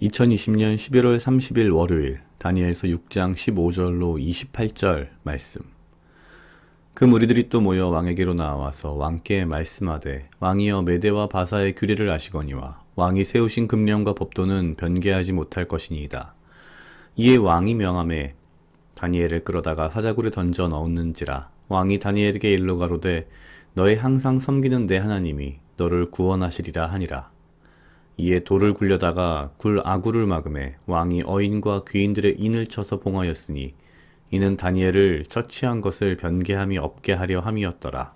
2020년 11월 30일 월요일 다니엘서 6장 15절로 28절 말씀. 그 무리들이 또 모여 왕에게로 나와서 왕께 말씀하되 왕이여 메대와 바사의 규례를 아시거니와 왕이 세우신 금령과 법도는 변개하지 못할 것이니이다. 이에 왕이 명함에 다니엘을 끌어다가 사자굴에 던져 넣었는지라. 왕이 다니엘에게 일러 가로되 너의 항상 섬기는 내 하나님이 너를 구원하시리라 하니라. 이에 돌을 굴려다가 굴 아구를 막음에 왕이 어인과 귀인들의 인을 쳐서 봉하였으니 이는 다니엘을 처치한 것을 변개함이 없게 하려 함이었더라.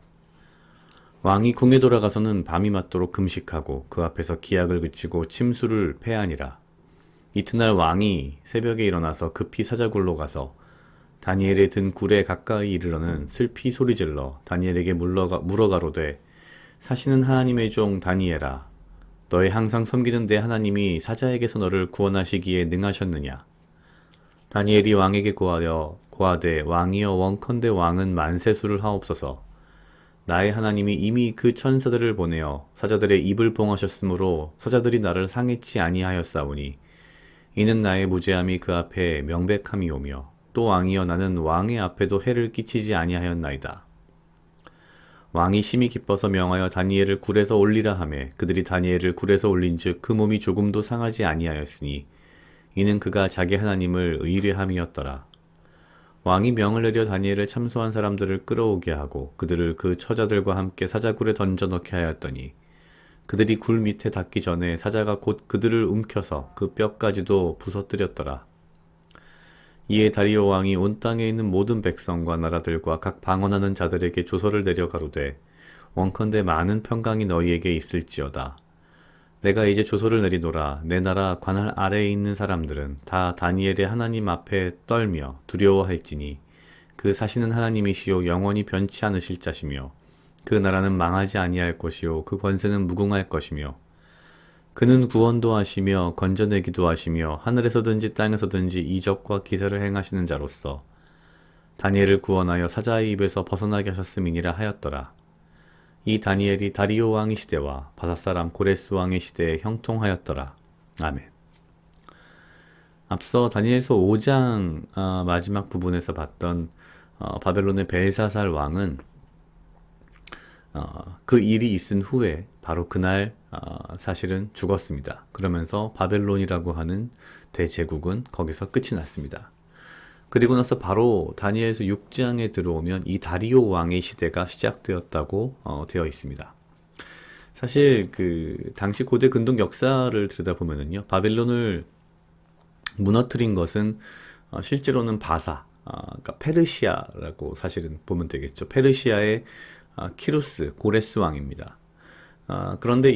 왕이 궁에 돌아가서는 밤이 맞도록 금식하고 그 앞에서 기약을 그치고 침수를 패하니라. 이튿날 왕이 새벽에 일어나서 급히 사자굴로 가서 다니엘의 든 굴에 가까이 이르러는 슬피 소리질러 다니엘에게 물어 가로되 사시는 하나님의 종 다니엘아, 너의 항상 섬기는 내 하나님이 사자에게서 너를 구원하시기에 능하셨느냐? 다니엘이 왕에게 고하되 왕이여 원컨대 왕은 만세수를 하옵소서. 나의 하나님이 이미 그 천사들을 보내어 사자들의 입을 봉하셨으므로 사자들이 나를 상해치 아니하였사오니 이는 나의 무죄함이 그 앞에 명백함이오며 또 왕이여 나는 왕의 앞에도 해를 끼치지 아니하였나이다. 왕이 심히 기뻐서 명하여 다니엘을 굴에서 올리라 하매 그들이 다니엘을 굴에서 올린즉 그 몸이 조금도 상하지 아니하였으니 이는 그가 자기 하나님을 의뢰함이었더라. 왕이 명을 내려 다니엘을 참소한 사람들을 끌어오게 하고 그들을 그 처자들과 함께 사자굴에 던져 넣게 하였더니 그들이 굴 밑에 닿기 전에 사자가 곧 그들을 움켜서 그 뼈까지도 부서뜨렸더라. 이에 다리오 왕이 온 땅에 있는 모든 백성과 나라들과 각 방언하는 자들에게 조서를 내려 가로되 원컨대 많은 평강이 너희에게 있을지어다. 내가 이제 조서를 내리노라. 내 나라 관할 아래에 있는 사람들은 다 다니엘의 하나님 앞에 떨며 두려워할지니 그 사시는 하나님이시요 영원히 변치 않으실 자시며 그 나라는 망하지 아니할 것이요 그 권세는 무궁할 것이며 그는 구원도 하시며 건져내기도 하시며 하늘에서든지 땅에서든지 이적과 기사를 행하시는 자로서 다니엘을 구원하여 사자의 입에서 벗어나게 하셨음이니라 하였더라. 이 다니엘이 다리오 왕의 시대와 바사사람 고레스 왕의 시대에 형통하였더라. 아멘. 앞서 다니엘서 5장 마지막 부분에서 봤던 바벨론의 벨사살 왕은 그 일이 있은 후에 바로 그날 사실은 죽었습니다. 그러면서 바벨론이라고 하는 대제국은 거기서 끝이 났습니다. 그리고 나서 바로 다니엘서 6장에 들어오면 이 다리오 왕의 시대가 시작되었다고 되어 있습니다. 사실 그 당시 고대 근동 역사를 들여다보면은요, 바벨론을 무너뜨린 것은 실제로는 그러니까 페르시아라고 사실은 보면 되겠죠. 페르시아의 키루스 고레스 왕입니다. 그런데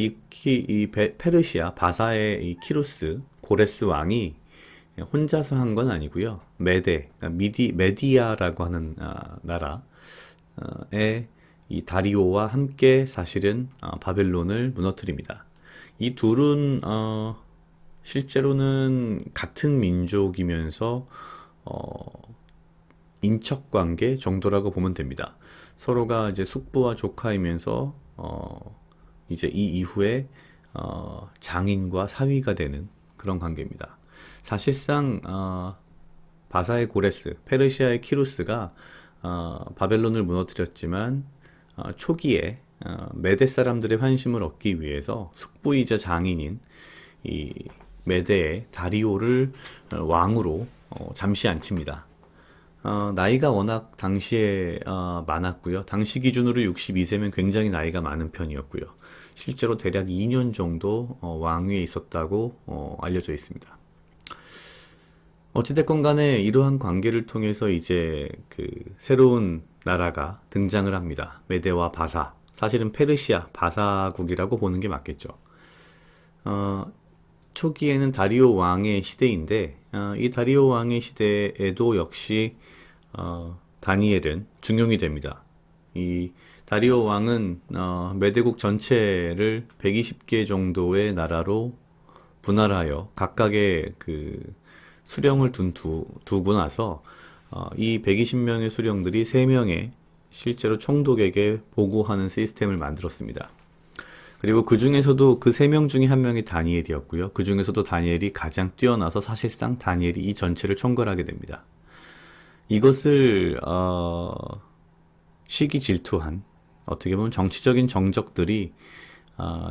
페르시아 바사의 이 키루스 고레스 왕이 혼자서 한 건 아니고요. 메디아라고 하는 나라의 이 다리오와 함께 사실은 바벨론을 무너뜨립니다. 이 둘은 실제로는 같은 민족이면서 인척관계 정도라고 보면 됩니다. 서로가 이제 숙부와 조카이면서 이제 이 이후에 장인과 사위가 되는 그런 관계입니다. 사실상 바사의 고레스, 페르시아의 키루스가 바벨론을 무너뜨렸지만 초기에 메대 사람들의 환심을 얻기 위해서 숙부이자 장인인 이 메대의 다리오를 왕으로 잠시 앉힙니다. 나이가 워낙 당시에 많았고요. 당시 기준으로 62세면 굉장히 나이가 많은 편이었고요. 실제로 대략 2년 정도 왕위에 있었다고 알려져 있습니다. 어찌됐건 간에 이러한 관계를 통해서 이제 그 새로운 나라가 등장을 합니다. 메대와 바사. 사실은 페르시아, 바사국이라고 보는 게 맞겠죠. 초기에는 다리오 왕의 시대인데 이 다리오 왕의 시대에도 역시 다니엘은 중용이 됩니다. 이 다리오 왕은 메대국 전체를 120개 정도의 나라로 분할하여 각각의 그 수령을 두고 나서 이 120명의 수령들이 3명의 실제로 총독에게 보고하는 시스템을 만들었습니다. 그리고 그 중에서도 그 세 명 중에 한 명이 다니엘이었고요. 그 중에서도 다니엘이 가장 뛰어나서 사실상 다니엘이 이 전체를 총괄하게 됩니다. 이것을 시기 질투한 어떻게 보면 정치적인 정적들이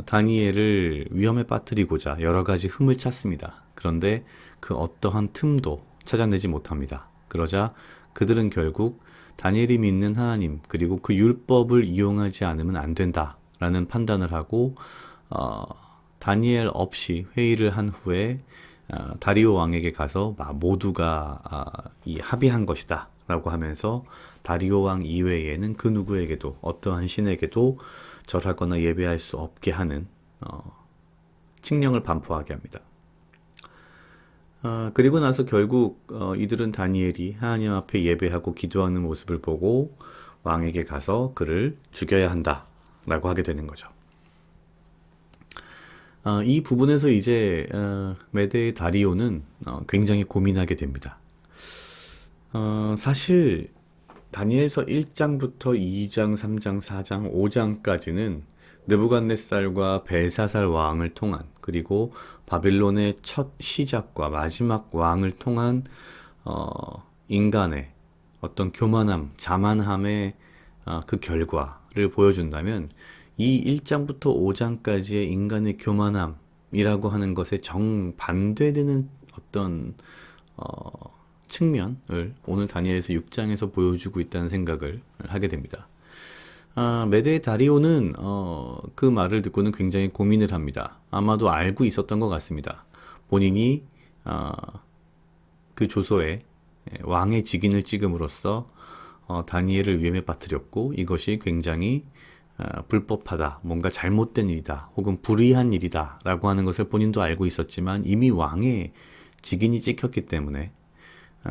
다니엘을 위험에 빠뜨리고자 여러 가지 흠을 찾습니다. 그런데 그 어떠한 틈도 찾아내지 못합니다. 그러자 그들은 결국 다니엘이 믿는 하나님 그리고 그 율법을 이용하지 않으면 안 된다라는 판단을 하고 다니엘 없이 회의를 한 후에 다리오 왕에게 가서 모두가 이 합의한 것이다 라고 하면서 다리오 왕 이외에는 그 누구에게도 어떠한 신에게도 절하거나 예배할 수 없게 하는 칙령을 반포하게 합니다. 그리고 나서 결국 이들은 다니엘이 하나님 앞에 예배하고 기도하는 모습을 보고 왕에게 가서 그를 죽여야 한다 라고 하게 되는 거죠. 이 부분에서 이제 메대의 다리오는 굉장히 고민하게 됩니다. 사실 다니엘서 1장부터 2장, 3장, 4장, 5장까지는 느부갓네살과 벨사살 왕을 통한 그리고 바빌론의 첫 시작과 마지막 왕을 통한 인간의 어떤 교만함, 자만함의 그 결과를 보여준다면 이 1장부터 5장까지의 인간의 교만함이라고 하는 것에 정반대되는 어떤 측면을 오늘 다니엘서 6장에서 보여주고 있다는 생각을 하게 됩니다. 메데 다리오는 그 말을 듣고는 굉장히 고민을 합니다. 아마도 알고 있었던 것 같습니다. 본인이 그 조서에 왕의 직인을 찍음으로써 다니엘을 위험에 빠뜨렸고 이것이 굉장히 불법하다, 뭔가 잘못된 일이다, 혹은 불의한 일이다 라고 하는 것을 본인도 알고 있었지만 이미 왕의 직인이 찍혔기 때문에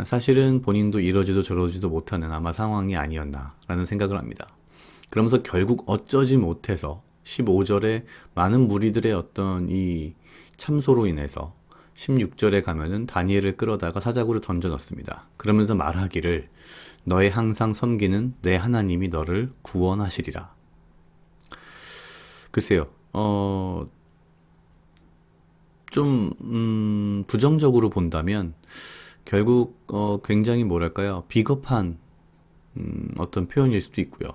사실은 본인도 이러지도 저러지도 못하는 아마 상황이 아니었나 라는 생각을 합니다. 그러면서 결국 어쩌지 못해서 15절에 많은 무리들의 어떤 이 참소로 인해서 16절에 가면은 다니엘을 끌어다가 사자굴을 던져 넣습니다. 그러면서 말하기를 너의 항상 섬기는 내 하나님이 너를 구원하시리라. 글쎄요, 좀 부정적으로 본다면 결국 굉장히 뭐랄까요, 비겁한 어떤 표현일 수도 있고요.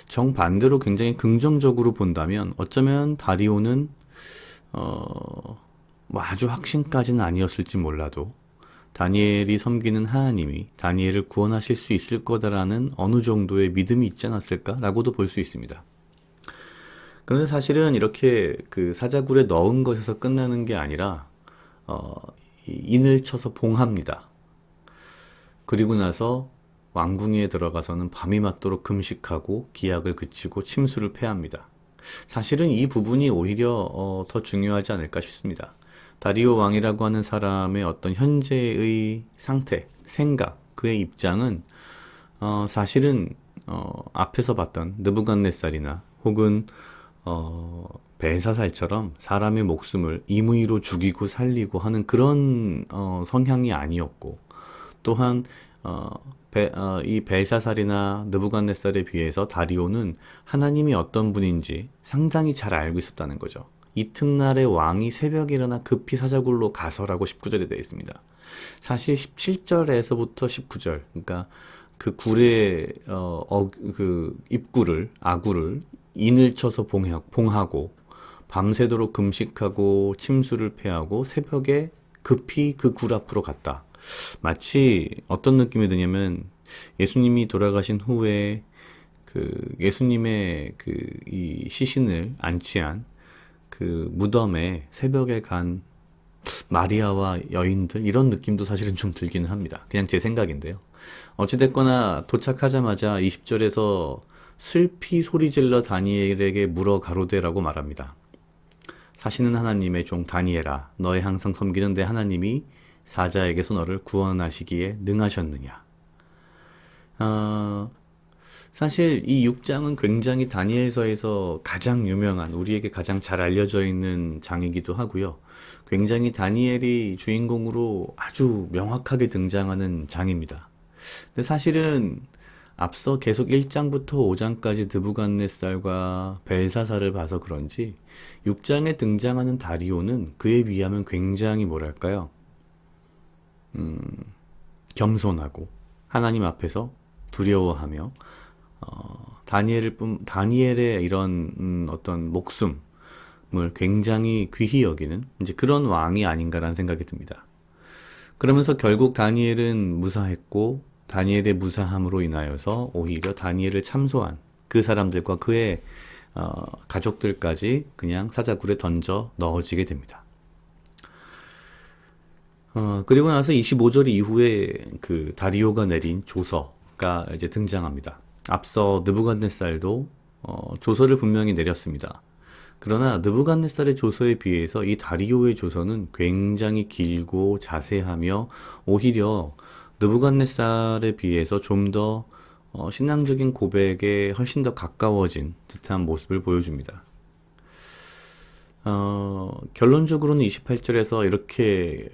정반대로 굉장히 긍정적으로 본다면 어쩌면 다리오는 뭐 아주 확신까지는 아니었을지 몰라도 다니엘이 섬기는 하나님이 다니엘을 구원하실 수 있을 거다라는 어느 정도의 믿음이 있지 않았을까라고도 볼 수 있습니다. 그런데 사실은 이렇게 그 사자굴에 넣은 것에서 끝나는 게 아니라 인을 쳐서 봉합니다. 그리고 나서 왕궁에 들어가서는 밤이 맞도록 금식하고 기약을 그치고 침수를 패합니다. 사실은 이 부분이 오히려 더 중요하지 않을까 싶습니다. 다리오 왕이라고 하는 사람의 어떤 현재의 상태, 생각, 그의 입장은 사실은 앞에서 봤던 느부갓네살이나 혹은 벨사살처럼 사람의 목숨을 임의로 죽이고 살리고 하는 그런 성향이 아니었고 또한 이 벨사살이나 느부갓네살에 비해서 다리오는 하나님이 어떤 분인지 상당히 잘 알고 있었다는 거죠. 이튿날에 왕이 새벽에 일어나 급히 사자굴로 가서라고 19절에 되어 있습니다. 사실 17절에서부터 19절, 그러니까 그 굴의 그 입구를 아구를 인을 쳐서 봉하고 밤새도록 금식하고 침수를 패하고 새벽에 급히 그 굴 앞으로 갔다. 마치 어떤 느낌이 드냐면 예수님이 돌아가신 후에 그 예수님의 그 이 시신을 안치한 그 무덤에 새벽에 간 마리아와 여인들 이런 느낌도 사실은 좀 들기는 합니다. 그냥 제 생각인데요. 어찌됐거나 도착하자마자 20절에서 슬피 소리질러 다니엘에게 물어 가로되라고 말합니다. 사시는 하나님의 종 다니엘아, 너의 항상 섬기는 내 하나님이 사자에게서 너를 구원하시기에 능하셨느냐. 사실 이 6장은 굉장히 다니엘서에서 가장 유명한, 우리에게 가장 잘 알려져 있는 장이기도 하고요. 굉장히 다니엘이 주인공으로 아주 명확하게 등장하는 장입니다. 근데 사실은 앞서 계속 1장부터 5장까지 느부갓네살과 벨사살을 봐서 그런지 6장에 등장하는 다리오는 그에 비하면 굉장히 뭐랄까요? 겸손하고 하나님 앞에서 두려워하며 다니엘의 이런 어떤 목숨을 굉장히 귀히 여기는 이제 그런 왕이 아닌가라는 생각이 듭니다. 그러면서 결국 다니엘은 무사했고 다니엘의 무사함으로 인하여서 오히려 다니엘을 참소한 그 사람들과 그의 가족들까지 그냥 사자굴에 던져 넣어지게 됩니다. 그리고 나서 25절 이후에 그 다리오가 내린 조서가 이제 등장합니다. 앞서 느부갓네살도 조서를 분명히 내렸습니다. 그러나 느부갓네살의 조서에 비해서 이 다리오의 조서는 굉장히 길고 자세하며 오히려 느부갓네살에 비해서 좀 더 신앙적인 고백에 훨씬 더 가까워진 듯한 모습을 보여줍니다. 결론적으로는 28절에서 이렇게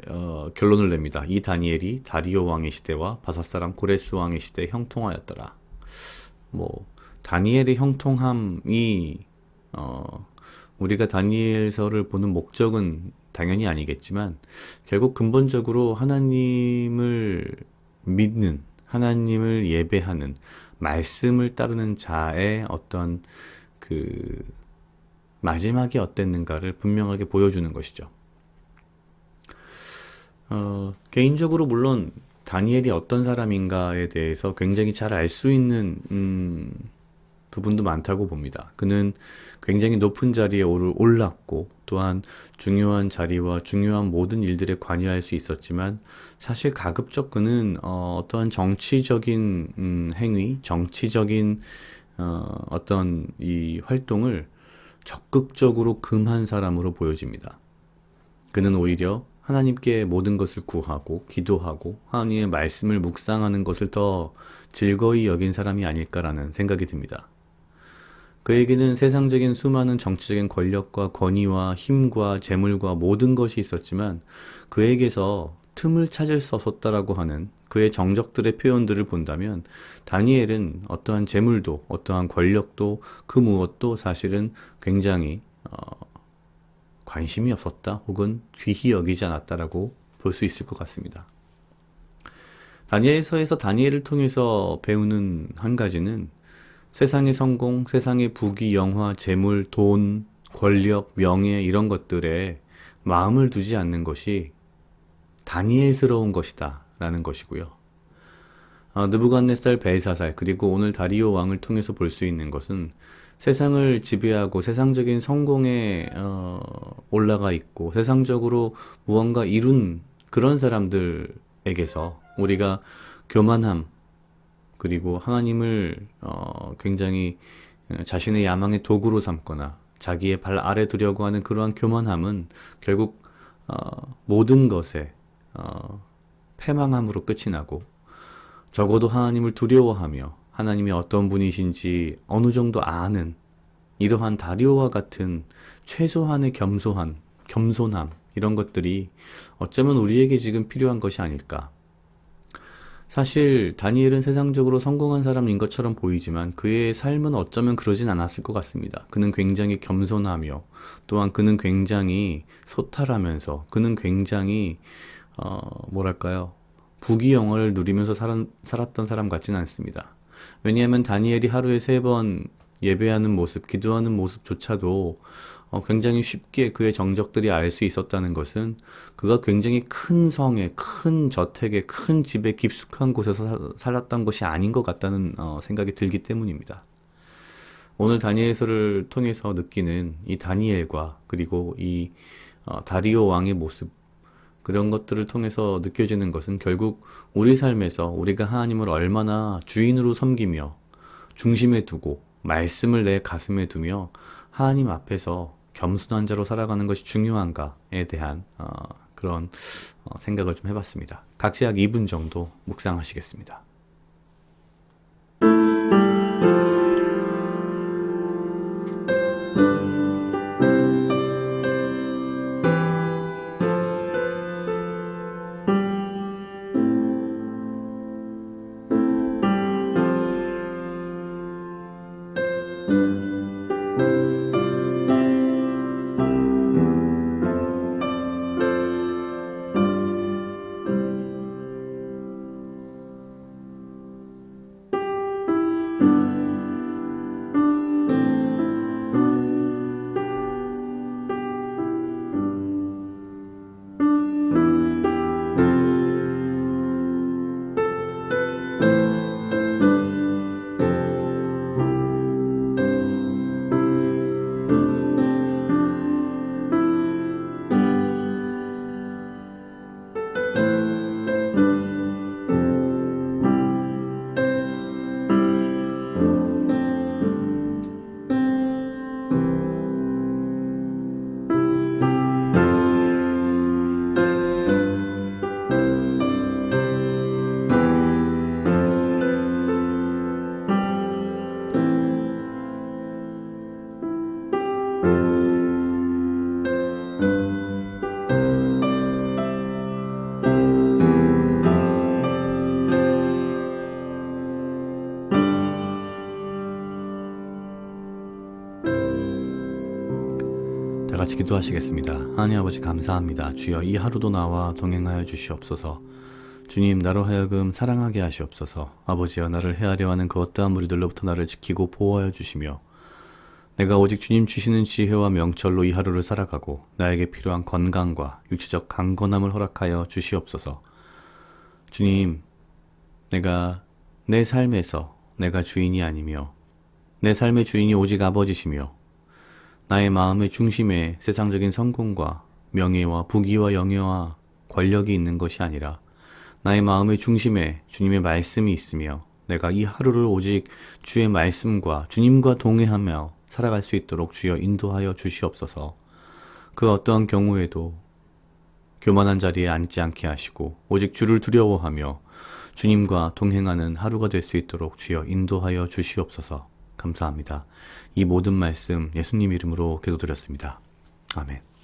결론을 냅니다. 이 다니엘이 다리오 왕의 시대와 바사사람 고레스 왕의 시대에 형통하였더라. 뭐 다니엘의 형통함이 우리가 다니엘서를 보는 목적은 당연히 아니겠지만 결국 근본적으로 하나님을 믿는 하나님을 예배하는 말씀을 따르는 자의 어떤 그 마지막이 어땠는가를 분명하게 보여주는 것이죠. 개인적으로 물론 다니엘이 어떤 사람인가에 대해서 굉장히 잘 알 수 있는 부분도 많다고 봅니다. 그는 굉장히 높은 자리에 올랐고 또한 중요한 자리와 중요한 모든 일들에 관여할 수 있었지만 사실 가급적 그는 어떠한 정치적인 행위, 정치적인 어떤 이 활동을 적극적으로 금한 사람으로 보여집니다. 그는 오히려 하나님께 모든 것을 구하고 기도하고 하나님의 말씀을 묵상하는 것을 더 즐거이 여긴 사람이 아닐까라는 생각이 듭니다. 그에게는 세상적인 수많은 정치적인 권력과 권위와 힘과 재물과 모든 것이 있었지만 그에게서 틈을 찾을 수 없었다라고 하는 그의 정적들의 표현들을 본다면 다니엘은 어떠한 재물도 어떠한 권력도 그 무엇도 사실은 굉장히 관심이 없었다 혹은 귀히 여기지 않았다라고 볼 수 있을 것 같습니다. 다니엘서에서 다니엘을 통해서 배우는 한 가지는 세상의 성공, 세상의 부귀, 영화, 재물, 돈, 권력, 명예 이런 것들에 마음을 두지 않는 것이 다니엘스러운 것이다 라는 것이고요. 느부갓네살, 벨사살 그리고 오늘 다리오 왕을 통해서 볼 수 있는 것은 세상을 지배하고 세상적인 성공에 올라가 있고 세상적으로 무언가 이룬 그런 사람들에게서 우리가 교만함 그리고 하나님을 굉장히 자신의 야망의 도구로 삼거나 자기의 발 아래 두려고 하는 그러한 교만함은 결국 모든 것에 패망함으로 끝이 나고 적어도 하나님을 두려워하며 하나님이 어떤 분이신지 어느 정도 아는 이러한 다리오와 같은 최소한의 겸손함 이런 것들이 어쩌면 우리에게 지금 필요한 것이 아닐까. 사실 다니엘은 세상적으로 성공한 사람인 것처럼 보이지만 그의 삶은 어쩌면 그러진 않았을 것 같습니다. 그는 굉장히 겸손하며 또한 그는 굉장히 소탈하면서 그는 굉장히 뭐랄까요 부귀영화를 누리면서 살았던 사람 같지는 않습니다. 왜냐하면 다니엘이 하루에 3번 예배하는 모습, 기도하는 모습조차도 굉장히 쉽게 그의 정적들이 알 수 있었다는 것은 그가 굉장히 큰 성에, 큰 저택에, 큰 집에 깊숙한 곳에서 살았던 것이 아닌 것 같다는 생각이 들기 때문입니다. 오늘 다니엘서를 통해서 느끼는 이 다니엘과 그리고 이 다리오 왕의 모습 그런 것들을 통해서 느껴지는 것은 결국 우리 삶에서 우리가 하나님을 얼마나 주인으로 섬기며 중심에 두고 말씀을 내 가슴에 두며 하나님 앞에서 겸손한 자로 살아가는 것이 중요한가에 대한 그런 생각을 좀 해봤습니다. 각각 2분 정도 묵상하시겠습니다. 다 같이 기도하시겠습니다. 하나님 아버지 감사합니다. 주여 이 하루도 나와 동행하여 주시옵소서. 주님 나로 하여금 사랑하게 하시옵소서. 아버지여 나를 헤아려 하는 그 어떠한 무리들로부터 나를 지키고 보호하여 주시며 내가 오직 주님 주시는 지혜와 명철로 이 하루를 살아가고 나에게 필요한 건강과 육체적 강건함을 허락하여 주시옵소서. 주님, 내가 내 삶에서 내가 주인이 아니며 내 삶의 주인이 오직 아버지시며 나의 마음의 중심에 세상적인 성공과 명예와 부귀와 영예와 권력이 있는 것이 아니라 나의 마음의 중심에 주님의 말씀이 있으며 내가 이 하루를 오직 주의 말씀과 주님과 동행하며 살아갈 수 있도록 주여 인도하여 주시옵소서. 그 어떠한 경우에도 교만한 자리에 앉지 않게 하시고 오직 주를 두려워하며 주님과 동행하는 하루가 될 수 있도록 주여 인도하여 주시옵소서. 감사합니다. 이 모든 말씀 예수님 이름으로 기도드렸습니다. 아멘.